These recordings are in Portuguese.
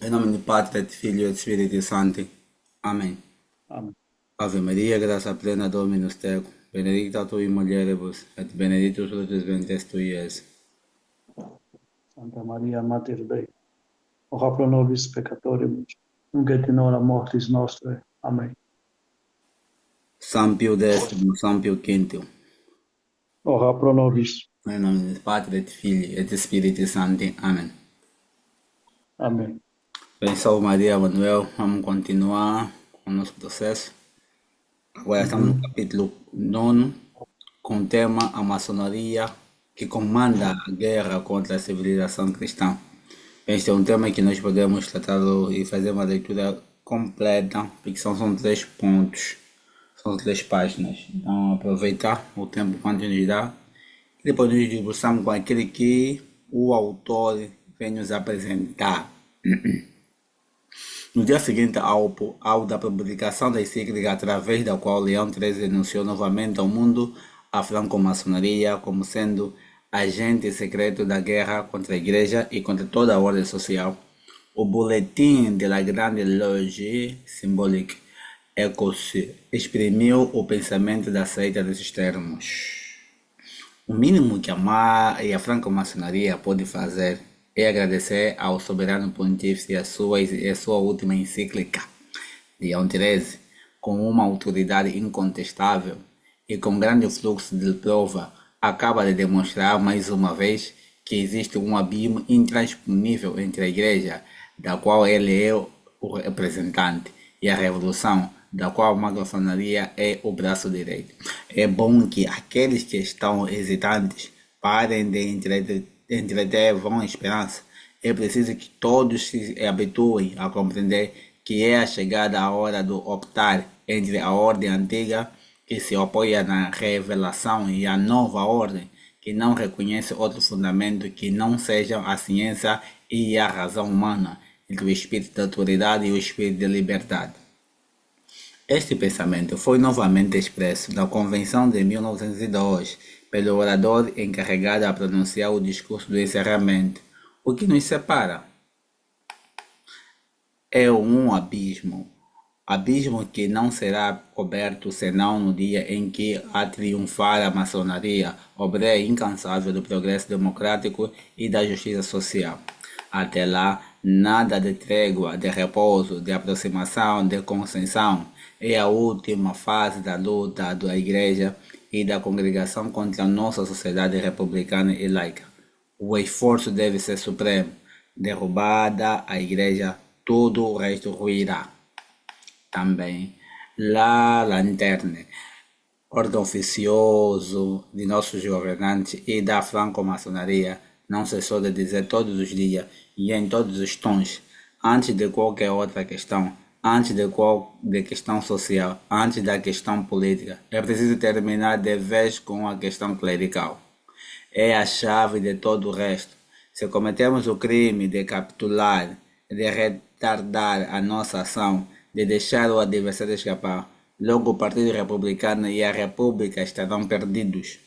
Em nome do Pai, do Filho e do Espírito Santo. Amém. Amém. Ave Maria, graça plena, Dominus tecum. Benedicta tu in mulieribus, et benedictus fructus ventris tui, Iesus. Santa Maria, Mater Dei, ora pro nobis peccatoribus, nunc et in hora mortis nostrae. Amém. San Pio X, San Pio V. Ora pro nobis. Em nome do Pai, do Filho e do Espírito Santo. Amém. Amém. Bem, salve Maria, Manuel. Vamos continuar com o nosso processo. Agora estamos no Uhum. capítulo 9, com o tema A Maçonaria que comanda a guerra contra a civilização cristã. Este é um tema que nós podemos tratar e fazer uma leitura completa, porque são 3 pontos, são 3 páginas. Então, aproveitar o tempo quanto nos dá e depois nos debruçamos com aquele que o autor vem nos apresentar. No dia seguinte ao da publicação da encíclica, através da qual Leão XIII denunciou novamente ao mundo a franco-maçonaria como sendo agente secreto da guerra contra a Igreja e contra toda a ordem social, o Boletim de la Grande Loge Symbolique Écosse exprimiu o pensamento da seita desses termos. O mínimo que a franco-maçonaria pode fazer é agradecer ao soberano pontífice e a sua última encíclica, Leão XIII, com uma autoridade incontestável e com grande fluxo de prova, acaba de demonstrar mais uma vez que existe um abismo intransponível entre a Igreja, da qual ele é o representante, e a Revolução, da qual a maçonaria é o braço direito. É bom que aqueles que estão hesitantes parem de entreter vão esperança. É preciso que todos se habituem a compreender que é a chegada a hora de optar entre a ordem antiga, que se apoia na revelação, e a nova ordem, que não reconhece outro fundamento que não sejam a ciência e a razão humana, entre o espírito de autoridade e o espírito de liberdade. Este pensamento foi novamente expresso na Convenção de 1902 pelo orador encarregado a pronunciar o discurso do encerramento. O que nos separa é um abismo que não será coberto senão no dia em que a triunfar a maçonaria, obreira incansável do progresso democrático e da justiça social. Até lá, nada de trégua, de repouso, de aproximação, de concessão. É a última fase da luta da Igreja e da congregação contra a nossa sociedade republicana e laica. O esforço deve ser supremo. Derrubada a Igreja, todo o resto ruirá. Também La Lanterne, órgão oficioso de nossos governantes e da franco-maçonaria, não cessou de dizer todos os dias e em todos os tons, antes de qualquer outra questão, antes de questão social, antes da questão política, é preciso terminar de vez com a questão clerical. É a chave de todo o resto. Se cometemos o crime de capitular, de retardar a nossa ação, de deixar o adversário escapar, logo o Partido Republicano e a República estarão perdidos.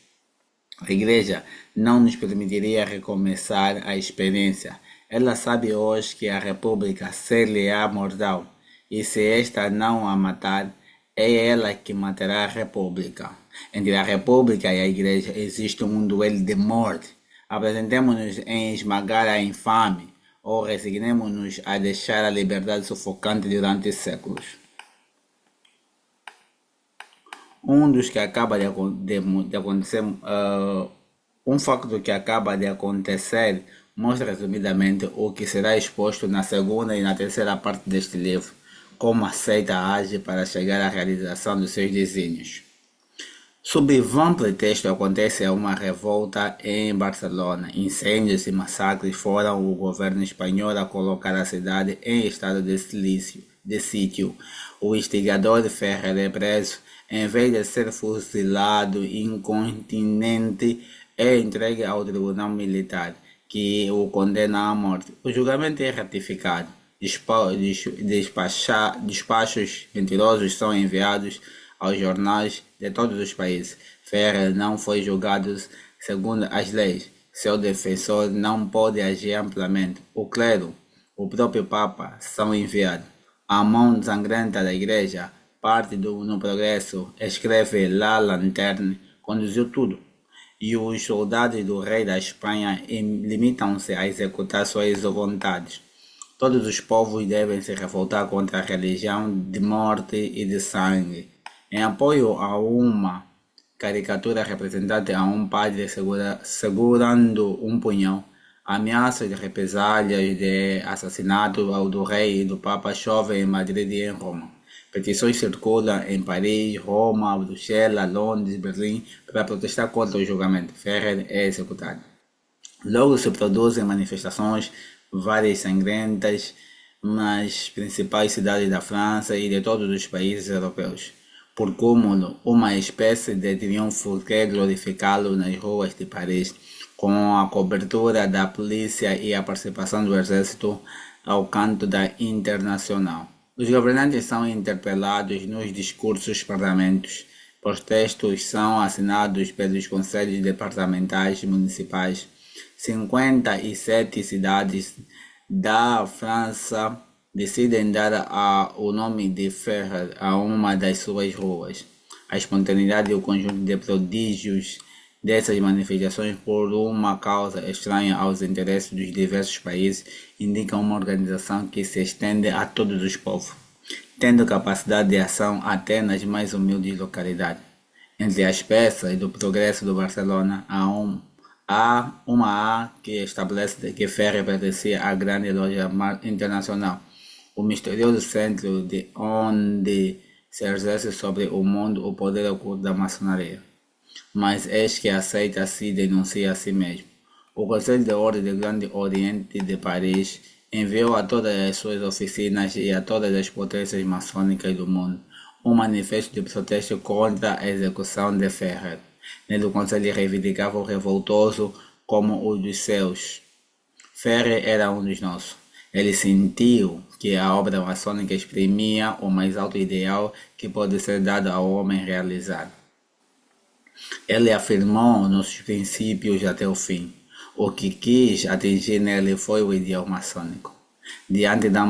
A Igreja não nos permitiria recomeçar a experiência. Ela sabe hoje que a República ser-lhe-á mortal, e se esta não a matar, é ela que matará a República. Entre a República e a Igreja existe um duelo de morte. Apresentemos-nos em esmagar a infame, ou resignemos-nos a deixar a liberdade sufocante durante séculos. Um dos que acaba de acontecer, um facto que acaba de acontecer mostra resumidamente o que será exposto na segunda e na terceira parte deste livro, como a seita age para chegar à realização dos seus desígnios. Sob vão pretexto acontece uma revolta em Barcelona. Incêndios e massacres foram o governo espanhol a colocar a cidade em estado de sítio. O instigador Ferrer é preso, em vez de ser fuzilado incontinente, é entregue ao tribunal militar, que o condena à morte. O julgamento é ratificado. Despachos mentirosos são enviados aos jornais de todos os países. Ferrer não foi julgado segundo as leis. Seu defensor não pode agir amplamente. O clero, o próprio Papa, são enviados. A mão sangrenta da igreja, parte no progresso, escreve La Lanterne, conduziu tudo. E os soldados do rei da Espanha limitam-se a executar suas vontades. Todos os povos devem se revoltar contra a religião de morte e de sangue, em apoio a uma caricatura representante a um padre segurando um punhal. Ameaças de represálias de assassinato ao do rei e do papa chovem em Madrid e em Roma. Petições circulam em Paris, Roma, Bruxelas, Londres, Berlim para protestar contra o julgamento. Ferrer é executado. Logo se produzem manifestações várias sangrentas nas principais cidades da França e de todos os países europeus. Por cúmulo, uma espécie de triunfo quer glorificá-lo nas ruas de Paris, com a cobertura da polícia e a participação do exército ao canto da Internacional. Os governantes são interpelados nos discursos parlamentos. Protestos são assinados pelos conselhos departamentais municipais. 57 cidades da França decidem dar o nome de Ferrer a uma das suas ruas. A espontaneidade e o conjunto de prodígios dessas manifestações por uma causa estranha aos interesses dos diversos países indicam uma organização que se estende a todos os povos, tendo capacidade de ação até nas mais humildes localidades. Entre as peças do progresso do Barcelona há uma A que estabelece que Ferrer pertencia à grande loja internacional, o misterioso centro de onde se exerce sobre o mundo o poder oculto da maçonaria. Mas eis que aceita-se e denuncia a si mesmo. O Conselho de Ordem do Grande Oriente de Paris enviou a todas as suas oficinas e a todas as potências maçônicas do mundo um manifesto de protesto contra a execução de Ferrer. Nele o Conselho reivindicava o revoltoso como o dos seus. Ferrer era um dos nossos. Ele sentiu que a obra maçônica exprimia o mais alto ideal que pode ser dado ao homem realizar. Ele afirmou nossos princípios até o fim. O que quis atingir nele foi o ideal maçônico. Diante da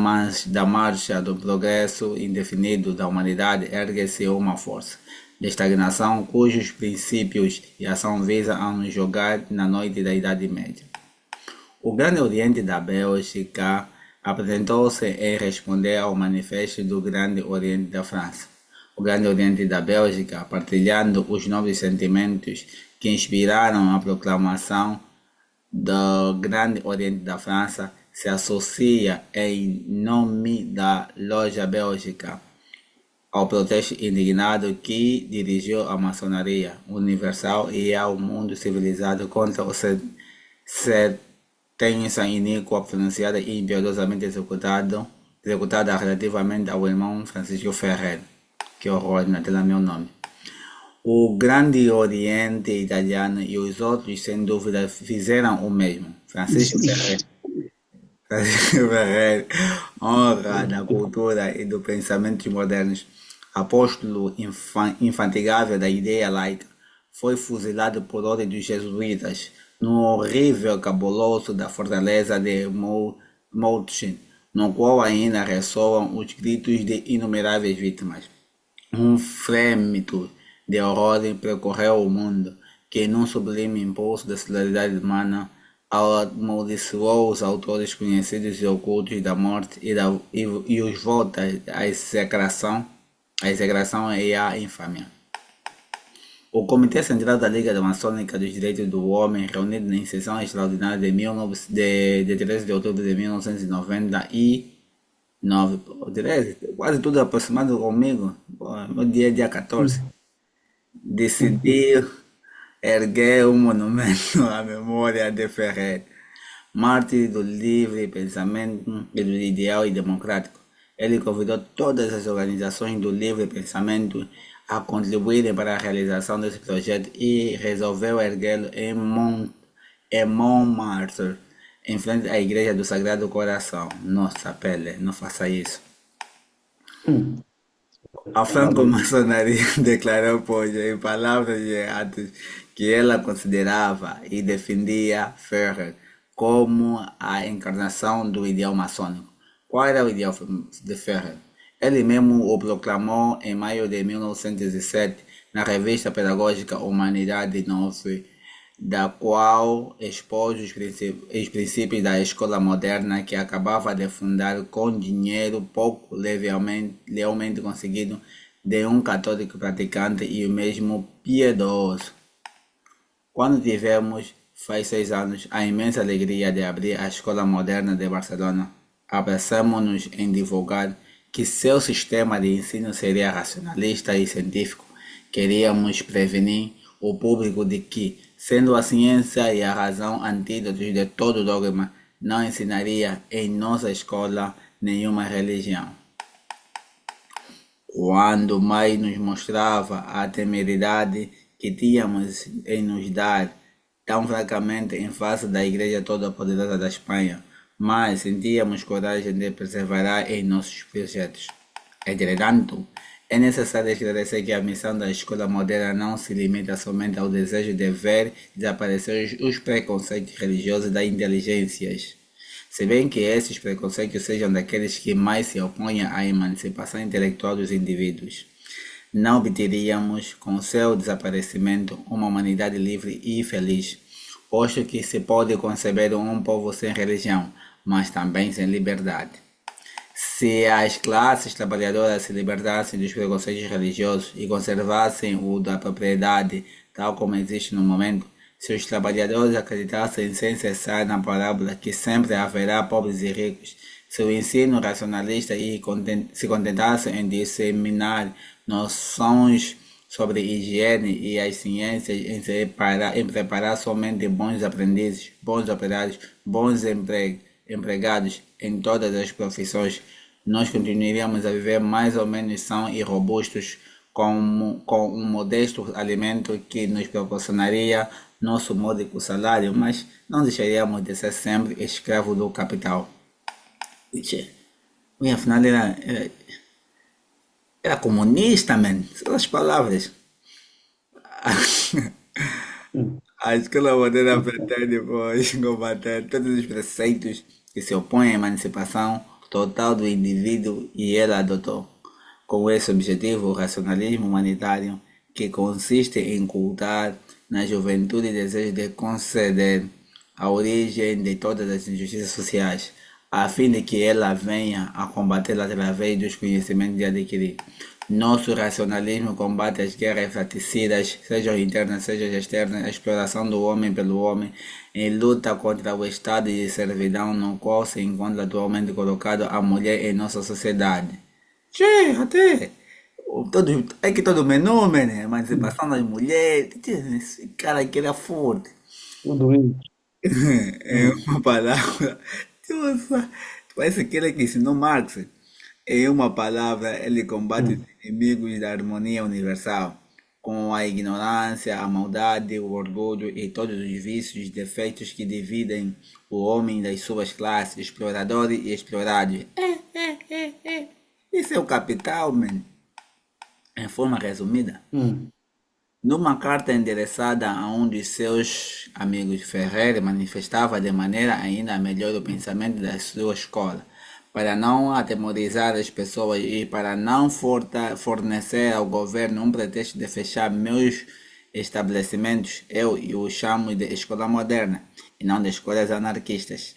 marcha do progresso indefinido da humanidade, ergue-se uma força de estagnação cujos princípios e ação visam a nos jogar na noite da Idade Média. O Grande Oriente da Bélgica apresentou-se em responder ao manifesto do Grande Oriente da França. O Grande Oriente da Bélgica, partilhando os novos sentimentos que inspiraram a proclamação do Grande Oriente da França, se associa em nome da Loja Bélgica ao protesto indignado que dirigiu à maçonaria universal e ao mundo civilizado contra a sentença iníqua pronunciada e impiedosamente executada relativamente ao irmão Francisco Ferrer. Que horror, não tem lá meu nome. O Grande Oriente italiano e os outros, sem dúvida, fizeram o mesmo. Francisco Ferrer, honra da cultura e dos pensamentos modernos, apóstolo infatigável da ideia laica, foi fuzilado por ordem dos jesuítas no horrível cabuloso da fortaleza de Mauthausen, no qual ainda ressoam os gritos de inumeráveis vítimas. Um frêmito de horror percorreu o mundo, que num sublime impulso da solidariedade humana amaldiçoou os autores conhecidos e ocultos da morte e os volta à execração e à infâmia. O Comitê Central da Liga Maçônica dos Direitos do Homem, reunido em sessão extraordinária de 13 de outubro de 1999, quase tudo aproximado comigo, no dia 14, decidiu erguer um monumento à memória de Ferrer, mártir do livre pensamento e do ideal democrático. Ele convidou todas as organizações do livre pensamento a contribuírem para a realização desse projeto e resolveu erguê-lo em Montmartre, em frente à Igreja do Sagrado Coração. Nossa, Pele, não faça isso. A franco-maçonaria declarou, pois, em palavras e atos, que ela considerava e defendia Ferrer como a encarnação do ideal maçônico. Qual era o ideal de Ferrer? Ele mesmo o proclamou em maio de 1907 na revista pedagógica Humanidade Nove, da qual expôs os princípios da escola moderna que acabava de fundar com dinheiro pouco lealmente conseguido de um católico praticante e o mesmo piedoso. Quando tivemos, faz 6 anos, a imensa alegria de abrir a Escola Moderna de Barcelona, abraçamos-nos em divulgar que seu sistema de ensino seria racionalista e científico. Queríamos prevenir o público de que, sendo a ciência e a razão antídotos de todo dogma, não ensinaria em nossa escola nenhuma religião. Quando mais nos mostrava a temeridade que tínhamos em nos dar tão francamente em face da Igreja Toda-Poderosa da Espanha, mas sentíamos coragem de perseverar em nossos projetos. Entretanto, é necessário esclarecer que a missão da escola moderna não se limita somente ao desejo de ver desaparecer os preconceitos religiosos das inteligências. Se bem que esses preconceitos sejam daqueles que mais se opõem à emancipação intelectual dos indivíduos, não obteríamos, com seu desaparecimento, uma humanidade livre e feliz, posto que se pode conceber um povo sem religião, mas também sem liberdade. Se as classes trabalhadoras se libertassem dos preconceitos religiosos e conservassem o da propriedade tal como existe no momento, se os trabalhadores acreditassem sem cessar na parábola que sempre haverá pobres e ricos, se o ensino racionalista se contentasse em disseminar noções sobre higiene e as ciências em preparar somente bons aprendizes, bons operários, bons empregados em todas as profissões, nós continuaríamos a viver mais ou menos sãos e robustos com um modesto alimento que nos proporcionaria nosso módico salário, mas não deixaríamos de ser sempre escravo do capital. Afinal era comunista, man. São as palavras. A escola moderna pretende, pois, combater todos os preceitos que se opõem à emancipação total do indivíduo e ela adotou, com esse objetivo, o racionalismo humanitário, que consiste em cultivar na juventude o desejo de conceder a origem de todas as injustiças sociais, a fim de que ela venha a combatê-la através dos conhecimentos de adquirir. Nosso racionalismo combate as guerras fratricidas, sejam internas, sejam externas, a exploração do homem pelo homem, em luta contra o estado de servidão no qual se encontra atualmente colocado a mulher em nossa sociedade. Che, até é que todo menor, né? Emancipação das mulheres, esse cara que era forte. Tudo isso. É uma palavra. Nossa, parece que ele que ensinou Marx. Em uma palavra, ele combate os inimigos da harmonia universal, com a ignorância, a maldade, o orgulho e todos os vícios e defeitos que dividem o homem das suas classes, exploradores e explorados. Isso é o capital, man. Em forma resumida. Numa carta endereçada a um de seus amigos, Ferrer manifestava de maneira ainda melhor o pensamento da sua escola, para não atemorizar as pessoas e para não fornecer ao governo um pretexto de fechar meus estabelecimentos, eu o chamo de escola moderna e não de escolas anarquistas,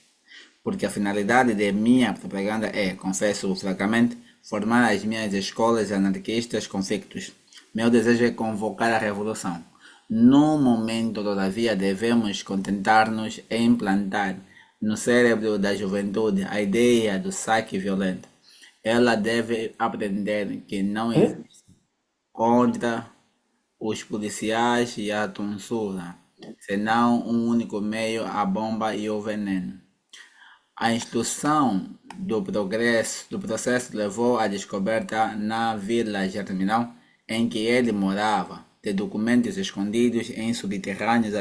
porque a finalidade de minha propaganda é, confesso francamente, formar as minhas escolas anarquistas convictos. Meu desejo é convocar a revolução. No momento, todavia, devemos contentar-nos em implantar no cérebro da juventude a ideia do saque violento. Ela deve aprender que não existe contra os policiais e a tonsura, senão um único meio, a bomba e o veneno. A instrução do processo levou à descoberta na Vila Germinal, em que ele morava, de documentos escondidos em subterrâneos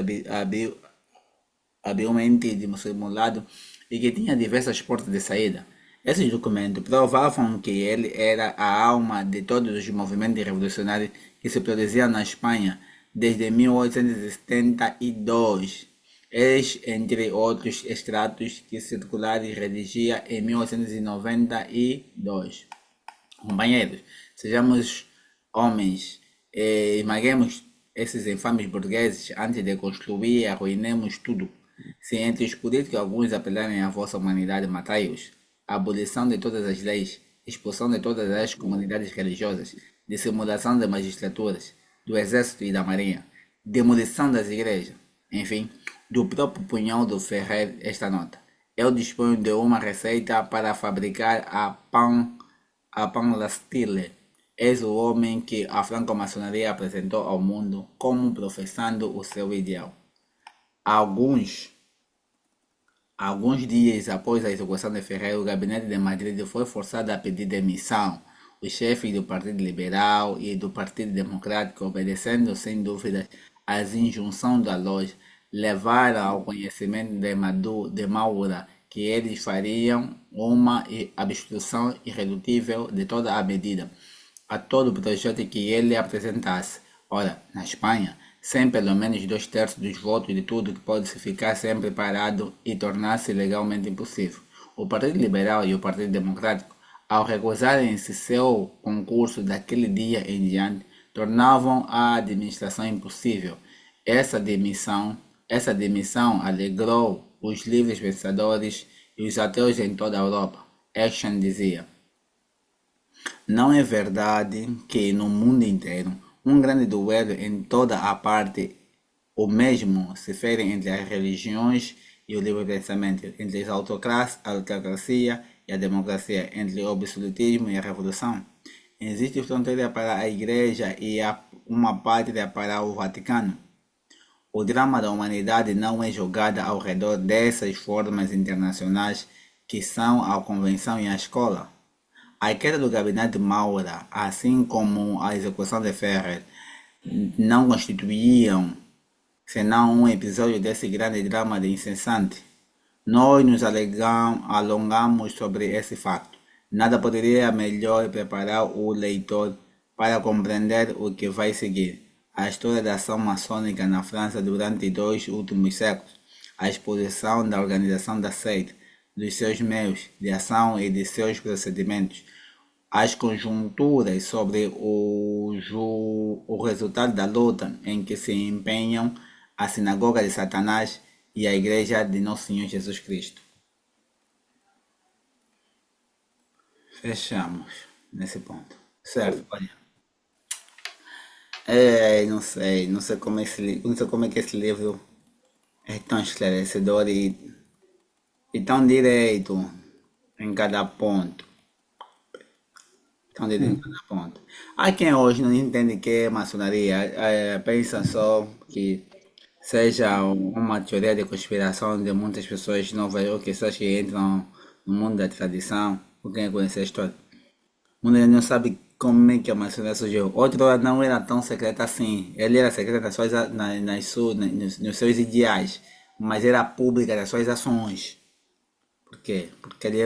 habilmente dissimulados e que tinha diversas portas de saída. Esses documentos provavam que ele era a alma de todos os movimentos revolucionários que se produziam na Espanha desde 1872. eis entre outros extratos que Circulares redigia em 1892. Companheiros, sejamos homens e esmaguemos esses infames burgueses antes de construir e arruinemos tudo. Se entre os políticos alguns apelarem à vossa humanidade, matai-os. A abolição de todas as leis, expulsão de todas as comunidades religiosas, dissimulação das magistraturas, do exército e da marinha, demolição das igrejas, enfim, do próprio punhal do Ferrer esta nota. Eu disponho de uma receita para fabricar a Pan-Lastile. És o homem que a franco-maçonaria apresentou ao mundo como professando o seu ideal. Alguns Alguns dias após a execução de Ferreira, o gabinete de Madrid foi forçado a pedir demissão. Os chefes do Partido Liberal e do Partido Democrático, obedecendo sem dúvidas às injunções da loja, levaram ao conhecimento de Maura que eles fariam uma obstrução irredutível de toda a medida, a todo o projeto que ele apresentasse. Ora, na Espanha, sem pelo menos 2/3 dos votos de tudo que pode se ficar sempre parado e tornar-se legalmente impossível. O Partido Liberal e o Partido Democrático, ao recusarem-se seu concurso daquele dia em diante, tornavam a administração impossível. Essa demissão alegrou os livres pensadores e os ateus em toda a Europa. Action dizia: não é verdade que no mundo inteiro um grande duelo em toda a parte o mesmo se fere entre as religiões e o livre pensamento, entre a autocracia e a democracia, entre o absolutismo e a revolução? Existe fronteira para a Igreja e uma pátria para o Vaticano. O drama da humanidade não é jogado ao redor dessas formas internacionais que são a convenção e a escola. A queda do gabinete Maura, assim como a execução de Ferrer, não constituíam senão um episódio desse grande drama de incessante. Nós nos alongamos sobre esse facto. Nada poderia melhor preparar o leitor para compreender o que vai seguir. A história da ação maçônica na França durante 2 últimos séculos, a exposição da organização da seita, dos seus meios de ação e de seus procedimentos, as conjunturas sobre o resultado da luta em que se empenham a sinagoga de Satanás e a igreja de Nosso Senhor Jesus Cristo. Fechamos nesse ponto. Certo, olha. Não sei como não sei como é que esse livro é tão esclarecedor e tão direito em cada ponto. Tão direito em cada ponto. Há quem hoje não entende que é maçonaria, pensa só que seja uma teoria de conspiração de muitas pessoas novas ou pessoas que entram no mundo da tradição, ou quem conhece a história. O mundo ainda não sabe como é que a maçonaria surgiu. Outrora não era tão secreta assim. Ele era secreta nas suas, nos seus ideais, mas era pública nas suas ações. Por quê? Porque ele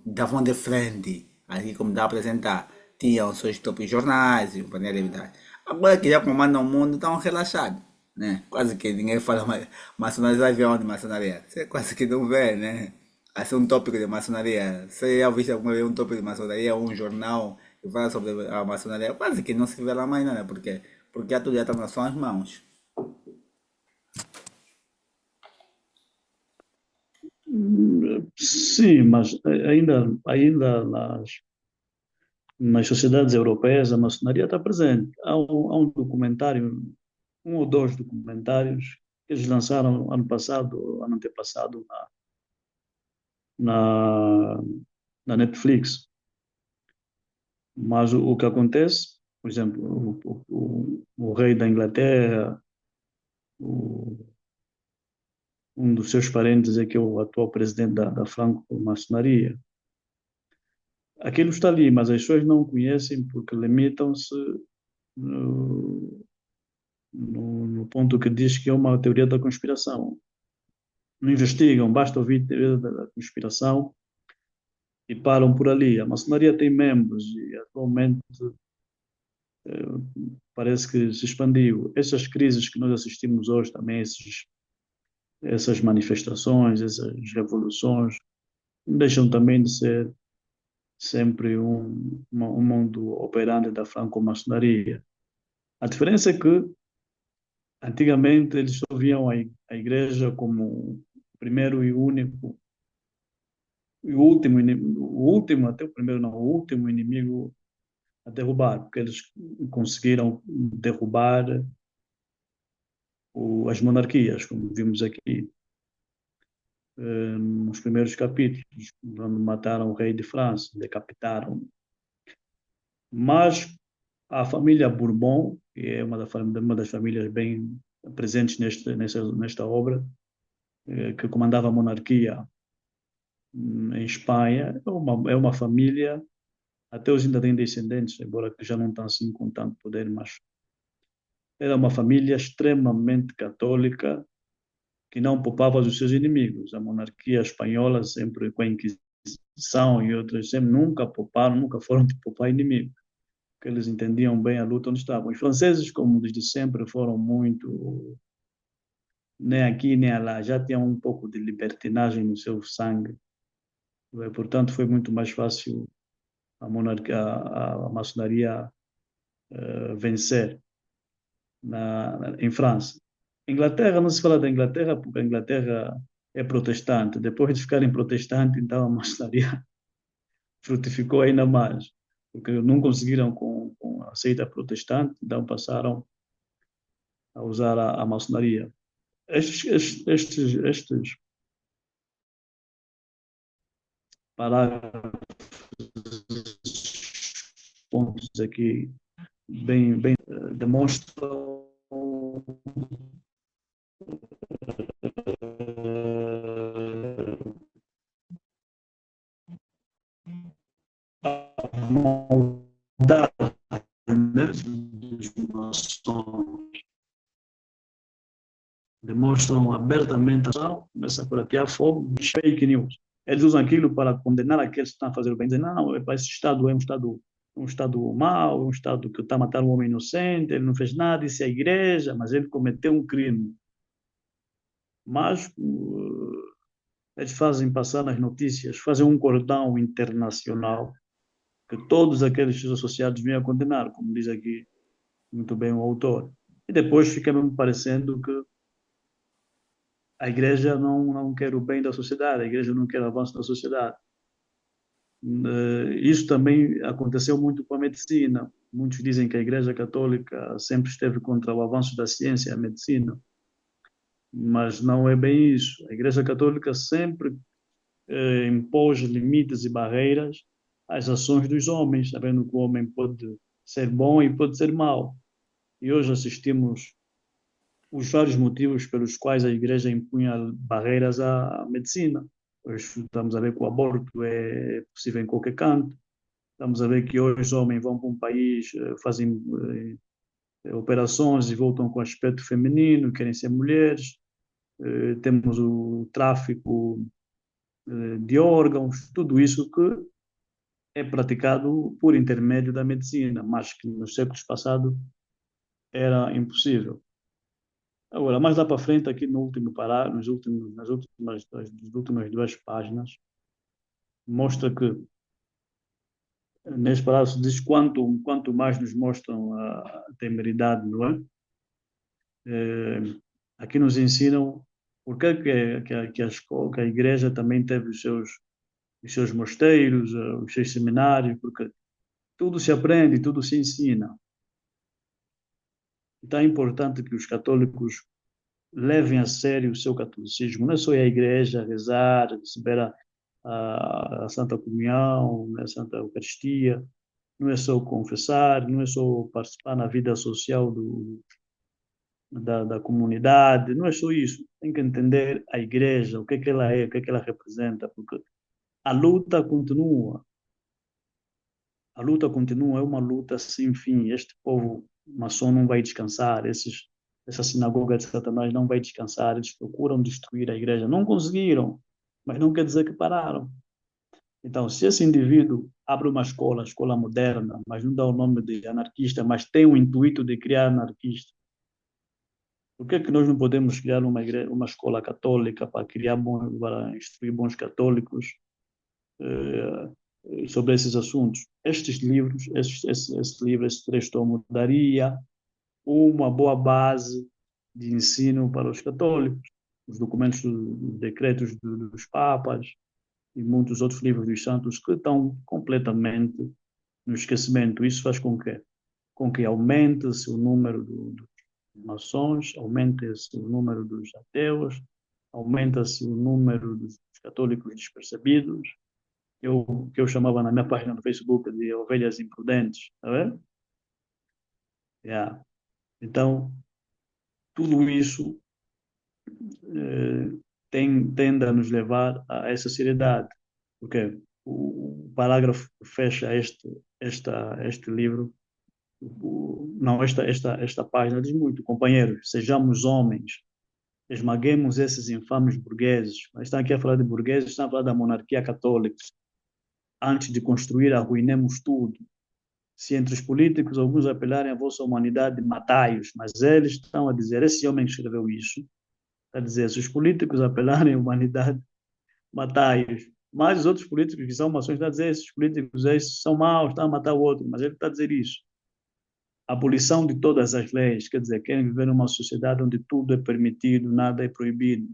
davam de frente, assim como dá a apresentar. Tinham os seus próprios jornais e companhia de verdade. Agora que já comandam o mundo, estão relaxados, né? Quase que ninguém fala mais maçonaria, avião de maçonaria. Você quase que não vê, né? Assim, um tópico de maçonaria. Você já viu alguma vez um tópico de maçonaria, um jornal que fala sobre a maçonaria? Quase que não se vê lá mais nada, porque já tudo já está nas suas mãos. Sim, mas ainda nas sociedades europeias a maçonaria está presente. Há um documentário, um ou dois documentários que eles lançaram ano passado, ano antepassado, na, na Netflix. Mas o que acontece, por exemplo, o rei da Inglaterra, o- um dos seus parentes é que é o atual presidente da franco-maçonaria. Aquilo está ali, mas as pessoas não conhecem porque limitam-se no, no ponto que diz que é uma teoria da conspiração. Não investigam, basta ouvir teoria da conspiração e param por ali. A maçonaria tem membros e atualmente parece que se expandiu. Essas crises que nós assistimos hoje também, esses essas manifestações, essas revoluções, não deixam também de ser sempre um mundo operante da franco-maçonaria. A diferença é que, antigamente, eles só viam a igreja como o primeiro e único, e o último, até o primeiro não, o último inimigo a derrubar, porque eles conseguiram derrubar as monarquias, como vimos aqui nos primeiros capítulos, quando mataram o rei de França, decapitaram. Mas a família Bourbon, que é uma das famílias bem presentes nesta obra, que comandava a monarquia em Espanha, é uma família, até hoje ainda tem descendentes, embora que já não estão assim com tanto poder, mas era uma família extremamente católica, que não poupava os seus inimigos. A monarquia espanhola, sempre com a Inquisição e outras, sempre nunca pouparam, nunca foram de poupar inimigos, porque eles entendiam bem a luta onde estavam. Os franceses, como desde sempre, foram muito, nem aqui nem lá, já tinham um pouco de libertinagem no seu sangue. Portanto, foi muito mais fácil a monarquia, a maçonaria vencer em França. Inglaterra, não se fala da Inglaterra porque a Inglaterra é protestante. Depois de ficarem protestantes, então a maçonaria frutificou ainda mais, porque não conseguiram com a seita protestante, então passaram a usar a maçonaria. Estes parágrafos, pontos aqui, bem demonstram a maldade dos maçons, demonstram abertamente a ação, começa por atear fogo, fake news. Eles usam aquilo para condenar aqueles que estão a fazer o bem, dizendo, não, esse Estado é um Estado mau, é um Estado que está a matar um homem inocente, ele não fez nada, isso é a igreja, mas ele cometeu um crime. Mas eles fazem passar nas notícias, fazem um cordão internacional que todos aqueles associados vêm a condenar, como diz aqui muito bem o autor. E depois fica me parecendo que a igreja não quer o bem da sociedade, a igreja não quer o avanço da sociedade. Isso também aconteceu muito com a medicina. Muitos dizem que a igreja católica sempre esteve contra o avanço da ciência e a medicina, mas não é bem isso. A igreja católica sempre impôs limites e barreiras às ações dos homens, sabendo que o homem pode ser bom e pode ser mau. E hoje assistimos os vários motivos pelos quais a igreja impunha barreiras à medicina. Hoje estamos a ver que o aborto é possível em qualquer canto. Estamos a ver que hoje os homens vão para um país, fazem operações e voltam com aspecto feminino, querem ser mulheres. Temos o tráfico de órgãos, tudo isso que é praticado por intermédio da medicina, mas que nos séculos passados era impossível. Agora, mais lá para frente, aqui no último parágrafo, nas últimas duas páginas, mostra que, neste parágrafo, diz quanto mais nos mostram a temeridade, não é? Aqui nos ensinam por que a igreja também teve os seus mosteiros, os seus seminários, porque tudo se aprende, tudo se ensina. Então é importante que os católicos levem a sério o seu catolicismo. Não é só ir à igreja rezar, receber a Santa Comunhão, a Santa Eucaristia, não é só confessar, não é só participar na vida social da comunidade, não é só isso. Tem que entender a igreja, o que ela é, o que ela representa, porque a luta continua. A luta continua, é uma luta sem fim. Este povo maçom não vai descansar, essa sinagoga de Satanás não vai descansar. Eles procuram destruir a igreja. Não conseguiram, mas não quer dizer que pararam. Então, se esse indivíduo abre uma escola moderna, mas não dá o nome de anarquista, mas tem o intuito de criar anarquista, Por que é que nós não podemos criar uma escola católica para para instruir bons católicos sobre esses assuntos? Estes livros, esse livro, esse trecho tomo, daria uma boa base de ensino para os católicos. Os documentos, os decretos dos papas e muitos outros livros dos santos que estão completamente no esquecimento. Isso faz com que aumente-se o número dos maçons, aumente-se o número dos ateus, aumenta-se o número dos católicos despercebidos, que eu chamava na minha página do Facebook de ovelhas imprudentes, tá vendo? Yeah. Então, tudo isso tende a nos levar a essa seriedade, porque o parágrafo que fecha este livro, não, esta página diz muito, companheiros, sejamos homens, esmaguemos esses infames burgueses. Mas estão aqui a falar de burgueses, estão a falar da monarquia católica. Antes de construir, arruinemos tudo. Se entre os políticos alguns apelarem à vossa humanidade, matai-os. Mas eles estão a dizer, esse homem que escreveu isso, está a dizer, se os políticos apelarem à humanidade, matai-os. Mas os outros políticos que são maçons estão a dizer, esses políticos esses são maus, estão a matar o outro. Mas ele está a dizer isso. Abolição de todas as leis, quer dizer, querem viver numa sociedade onde tudo é permitido, nada é proibido.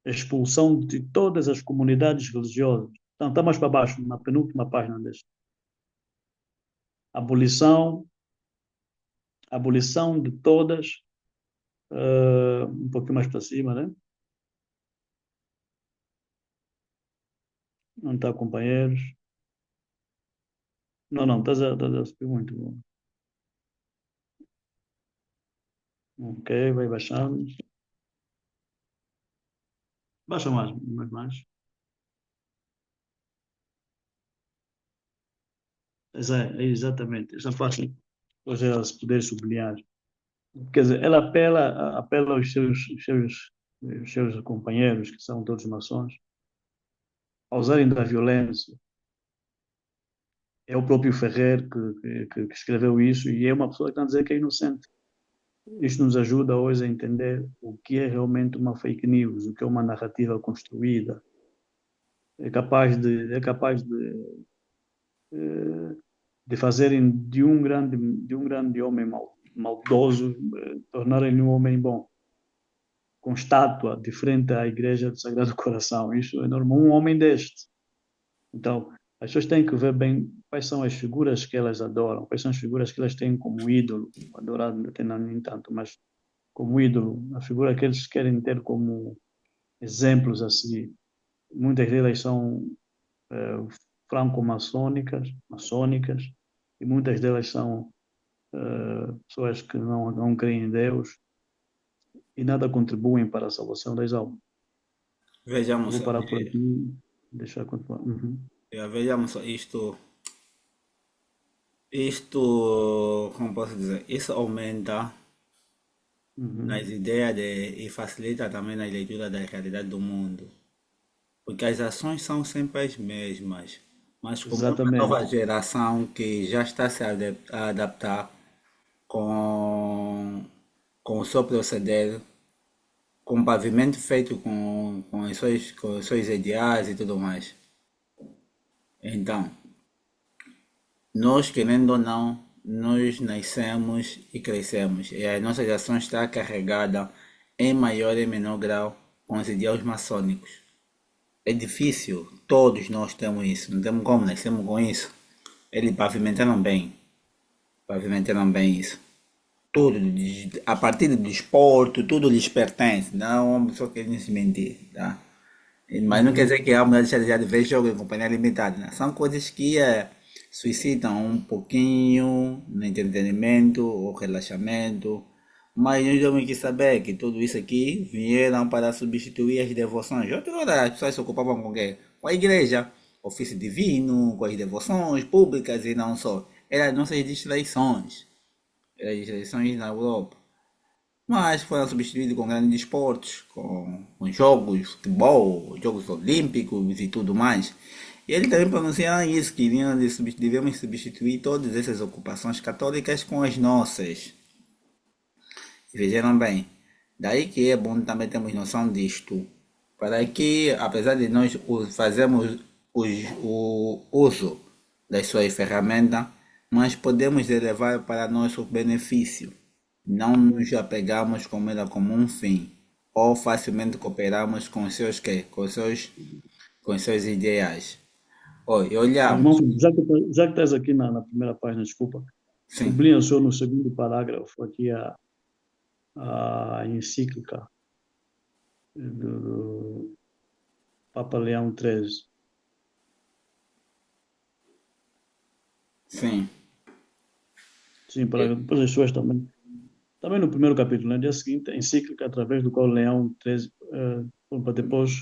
Expulsão de todas as comunidades religiosas. Então, está mais para baixo, na penúltima página deste. Abolição, abolição de todas, um pouquinho mais para cima, né? Não está, companheiros? Não, não, estás a subir muito. Bom. Ok, vai baixando. Baixa mais. Exatamente, essa parte, depois ela se puder sublinhar. Quer dizer, ela apela aos seus companheiros, que são todos maçons, a usarem da violência. É o próprio Ferrer que escreveu isso e é uma pessoa que está a dizer que é inocente. Isto nos ajuda hoje a entender o que é realmente uma fake news, o que é uma narrativa construída. É capaz de fazerem de um grande homem maldoso, tornarem-lhe um homem bom, com estátua de frente à Igreja do Sagrado Coração. Isso é normal, um homem deste. Então, as pessoas têm que ver bem quais são as figuras que elas adoram, quais são as figuras que elas têm como ídolo. Adorar não tem nem tanto, mas como ídolo, a figura que eles querem ter como exemplos assim. Muitas delas são franco-maçônicas, maçônicas, e muitas delas são pessoas que não creem em Deus e nada contribuem para a salvação das almas. Eu Vejamos vou só, parar por aqui, deixar continuar. Uhum. vejamos só isto, como posso dizer, isso aumenta nas Uhum. ideias e facilita também na leitura da realidade do mundo. Porque as ações são sempre as mesmas, mas como é uma nova Exatamente. geração que já está se a adaptar com, com o seu proceder, com o pavimento feito com os seus ideais e tudo mais. Então, nós querendo ou não, nós nascemos e crescemos, e a nossa geração está carregada em maior e menor grau com os ideais maçônicos. É difícil, todos nós temos isso, não temos como, nascemos com isso. Eles pavimentaram bem isso. Tudo, a partir do desporto, tudo lhes pertence, não é uma pessoa que quer se mentir, tá? Mas não quer Uhum. dizer que a mulher deixa de ver jogo em companhia limitada, né? São coisas que suscitam um pouquinho no entretenimento ou relaxamento, mas nós temos que saber que tudo isso aqui vieram para substituir as devoções. Outra hora as pessoas se ocupavam com o quê? Com a igreja, ofício divino, com as devoções públicas e não só. Eram nossas distrações, eram distrações na Europa. Mas foram substituídos com grandes esportes, com jogos, futebol, jogos olímpicos e tudo mais. E eles também pronunciaram isso, que devemos substituir todas essas ocupações católicas com as nossas. Vejam bem. Daí que é bom também termos noção disto, para que, apesar de nós fazermos o uso das suas ferramentas, mas podemos levar para nosso benefício. Não nos apegamos com ela como um fim, ou facilmente cooperamos com os seus, quê? Com os seus ideais. Oi, Irmão, olhamos, já que estás aqui na primeira página, desculpa, sim, sublinha só no segundo parágrafo aqui a encíclica do Papa Leão XIII. sim. Sim, para depois as pessoas também. Também no primeiro capítulo, no dia seguinte, a encíclica através do qual Leão XIII, para depois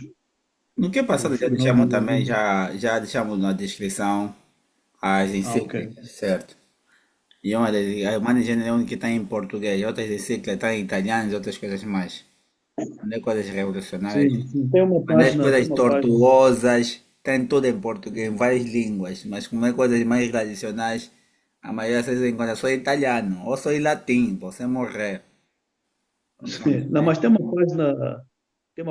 No que passado já os nossos deixamos também, ouvintes. já deixamos na descrição as Ah, ok. encíclicas, certo? E uma das, a Humanidade é a única que está em português, outras encíclicas estão em italiano e outras coisas mais. Quando é coisas revolucionárias, Sim, sim, quando é tem coisas uma página. tortuosas, tem tudo em português, em várias línguas, mas como é coisas mais tradicionais, a maioria das vezes encontra só em italiano ou só em latim, você morrer. Então, Sim, não, mas tem uma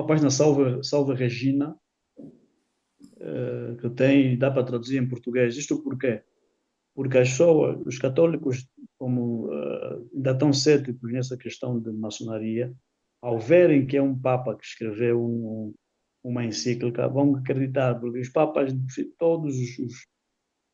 página Salve Regina, que tem, dá para traduzir em português. Isto por quê? Porque as pessoas, os católicos, como ainda estão céticos nessa questão de maçonaria, ao verem que é um Papa que escreveu uma encíclica, vão acreditar, porque os Papas, todos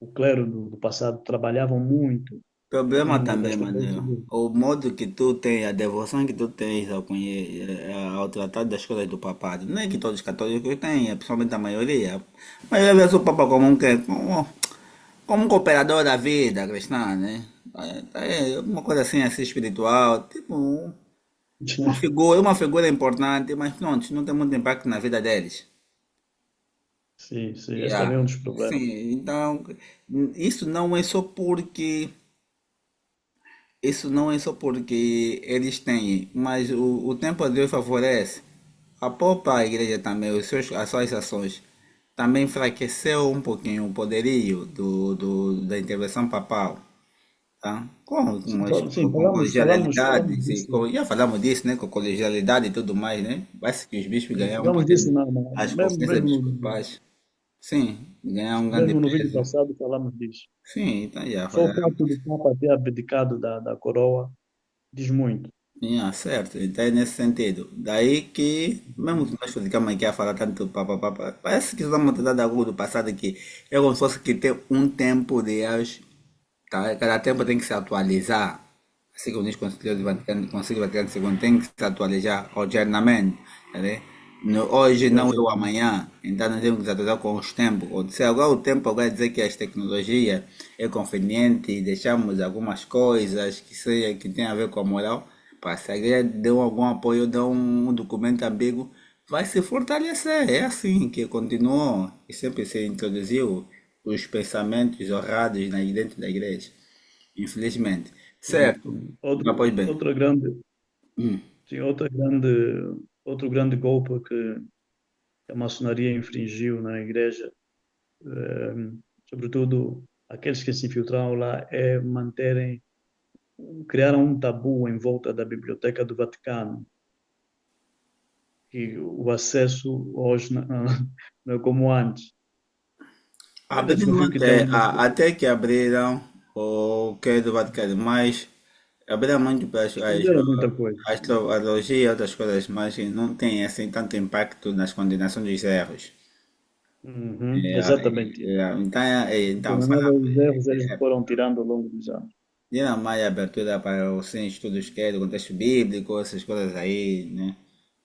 o clero do passado, trabalhavam muito problema em também, estabelecer. Manuel. O modo que tu tens, a devoção que tu tens ao tratado das coisas do papado. Não é que todos os católicos têm, principalmente a maioria. A maioria vê o Papa como um, como um cooperador da vida cristã, né? É uma coisa assim espiritual, tipo uma figura importante, mas pronto, não tem muito impacto na vida deles. Sim, sim, esse também é Yeah. um dos problemas. Sim, então isso não é só porque isso não é só porque eles têm, mas o tempo a Deus favorece. A própria igreja também, as suas ações, também enfraqueceu um pouquinho o poderio da intervenção papal, tá? Sim, Com falamos colegialidade, disso. já falamos disso, né? Com colegialidade e tudo mais, né? Parece que os bispos ganharam um Falamos poder, disso as conferências mesmo, dos papais, sim, ganharam um grande mesmo no vídeo peso. passado, falamos disso. Sim, então já Só o falaram. fato do Papa ter abdicado da coroa diz muito. Yeah, certo, então é nesse sentido. Daí que, mesmo que nós ficamos aqui a falar tanto papapá, parece que estamos tratando algo do passado que é como se fosse que tem um tempo de anos, tá? Cada tempo tem que se atualizar. Assim como diz o Concílio Vaticano II, tem que se atualizar ordinariamente, tá vendo? Hoje não é o Exatamente. amanhã, então nós temos que se atualizar com os tempos. Ou se agora o tempo agora dizer que as tecnologias é conveniente e deixamos algumas coisas que tem a ver com a moral, para se a igreja deu algum apoio, deu um documento ambíguo, vai se fortalecer. É assim que continuou e sempre se introduziu os pensamentos errados dentro da igreja. Infelizmente. Sim, Certo. sim. Mas, pois bem. Hum. Sim, outro grande golpe que a maçonaria infringiu na igreja, sobretudo aqueles que se infiltraram lá, é criaram um tabu em volta da Biblioteca do Vaticano, que o acesso hoje não é como antes. Até Abriram desconfio que tem umas. até que abriram o que do Vaticano, mas abriram muito para Esconderam muita coisa. a astrologia e outras coisas, mas não tem assim tanto impacto nas condenações dos erros. Uhum, exatamente isso. Então, então Condenava os erros, eles foram tirando ao longo dos anos. deram mais abertura para os estudos que é do contexto bíblico, essas coisas aí, né?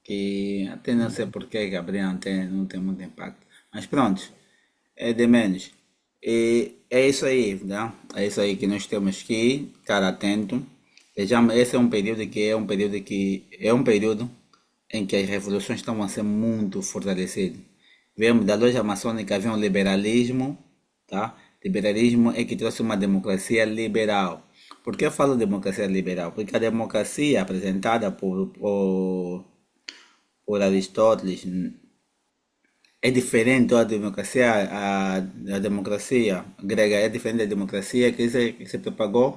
Que até não sei Uhum. por que abriram, não tem muito impacto. Mas pronto, é de menos. E é isso aí, né? É isso aí que nós temos que estar atento. Vejamos, esse é um período em que as revoluções estão a ser muito fortalecidas. Vemos da loja maçônica havia um liberalismo, tá? Liberalismo é que trouxe uma democracia liberal. Por que eu falo democracia liberal? Porque a democracia apresentada por Aristóteles é diferente da democracia, a democracia grega é diferente da democracia que se propagou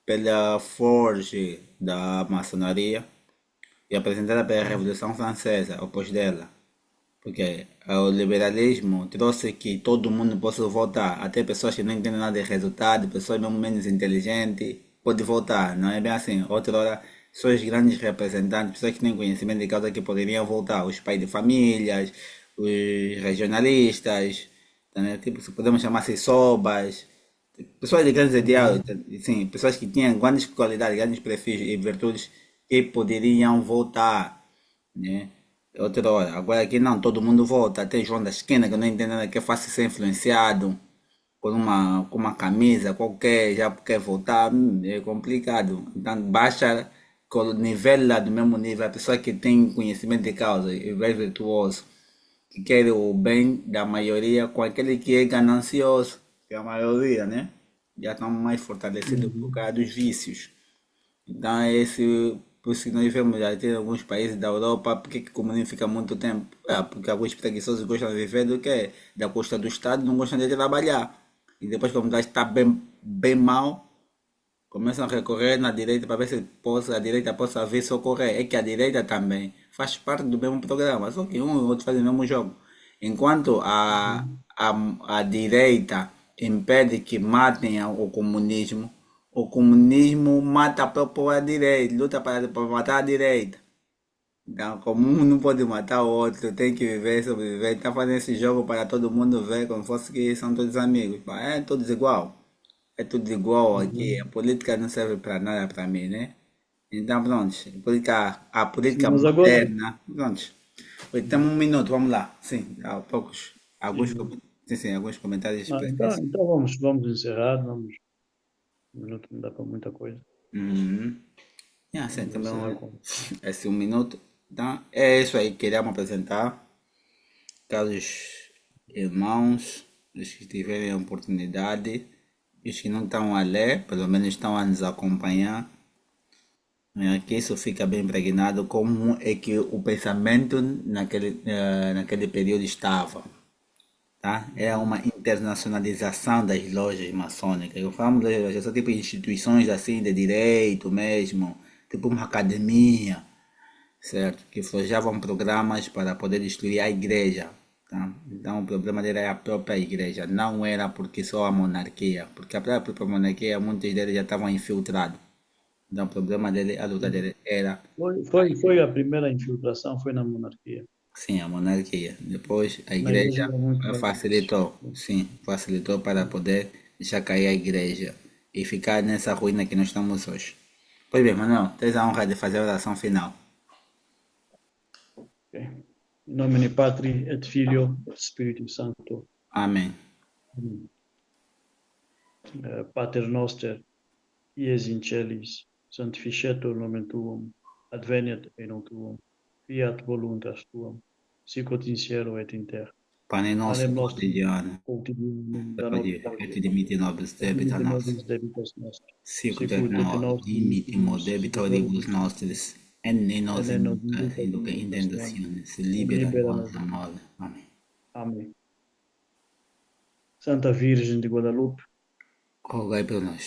pela forja da maçonaria, e apresentada pela Revolução Francesa, opôs dela. Porque o liberalismo trouxe que todo mundo possa votar, até pessoas que não entendem nada de resultado, pessoas mesmo menos inteligentes, pode votar, não é bem assim. Outra hora, só os grandes representantes, pessoas que têm conhecimento de causa que poderiam votar, os pais de famílias, os regionalistas, tá, né? Tipo, se podemos chamar assim, sobas, pessoas de grandes ideais, Uhum. sim, pessoas que tinham grandes qualidades, grandes perfis e virtudes que poderiam votar, né? Outra hora, agora aqui não, todo mundo vota, até João da esquina que não entende nada, que é fácil ser influenciado com uma camisa qualquer, já quer votar, é complicado. Então baixa, nivela do mesmo nível, a pessoa que tem conhecimento de causa e é virtuoso, que quer o bem da maioria com aquele que é ganancioso, que é a maioria, né? Já estão mais fortalecidos por Uhum. causa dos vícios. Então é esse, por isso que nós vemos já tem alguns países da Europa, porque que o comunismo fica muito tempo? Porque alguns preguiçosos gostam de viver do que? Da custa do Estado, não gostam de trabalhar. E depois que a comunidade está bem mal, começam a recorrer na direita para ver se a direita possa vir socorrer. É que a direita também faz parte do mesmo programa, só que um e o outro fazem o mesmo jogo. Enquanto Uhum. a direita impede que matem o comunismo, o comunismo mata a própria direita, luta para matar a direita. Então, como um não pode matar o outro, tem que viver, sobreviver. Está fazendo esse jogo para todo mundo ver como fosse que são todos amigos. Mas é todos igual. É tudo igual aqui. A Uhum. política não serve para nada para mim, né? Então, pronto. A Sim, política mas agora, moderna. Pronto. Oi, temos um minuto, vamos lá. Sim, há poucos. sim. Sim, alguns comentários Então, precisos. então vamos encerrar, um minuto não dá para muita coisa. Uhum. Sim, Vamos também encerrar com. esse um minuto. Então, é isso aí que queríamos apresentar. Caros irmãos, os que tiverem a oportunidade, e os que não estão a ler, pelo menos estão a nos acompanhar, que isso fica bem impregnado como é que o pensamento naquele período estava. Tá? É uma Uhum. internacionalização das lojas maçônicas. Eu falo das lojas, são tipo instituições assim de direito mesmo, tipo uma academia, certo? Que forjavam programas para poder destruir a igreja. Tá? Então o problema dele era a própria igreja, não era porque só a monarquia, porque a própria monarquia, muitos deles já estavam infiltrados. Então o problema dele, a luta Sim. dele era Foi a primeira infiltração, foi na monarquia. sim, a monarquia. Depois a Na igreja igreja era muito mais difícil. facilitou, sim, facilitou para poder deixar cair a igreja e ficar nessa ruína que nós estamos hoje. Pois bem, Manuel, tens a honra de fazer a oração final. Ok. In nomine Patri et Filio et Spiritus Sancto. Amém. Amen. Pater noster, ies in celis, sanctificetur nomen tuum, adveniat regnum tuum, fiat voluntas tuum, sicut in cielo et in terra. Pane Panem nosso nostrum quotidiano, quotidianum da perdoa nobis e hodie, ti dimiti nobis et debita dimitte nostra, nobis debitos nostri, sicut et sicut et nos nos dimittimos dimittimus debitoribus debitoribus nostris, et ne et nos ne nos inducas in induca in tentationem, tentationes, et libera libera nos nos. a mal. Amém. Amém. Santa Virgem de Guadalupe, Rogai por nós.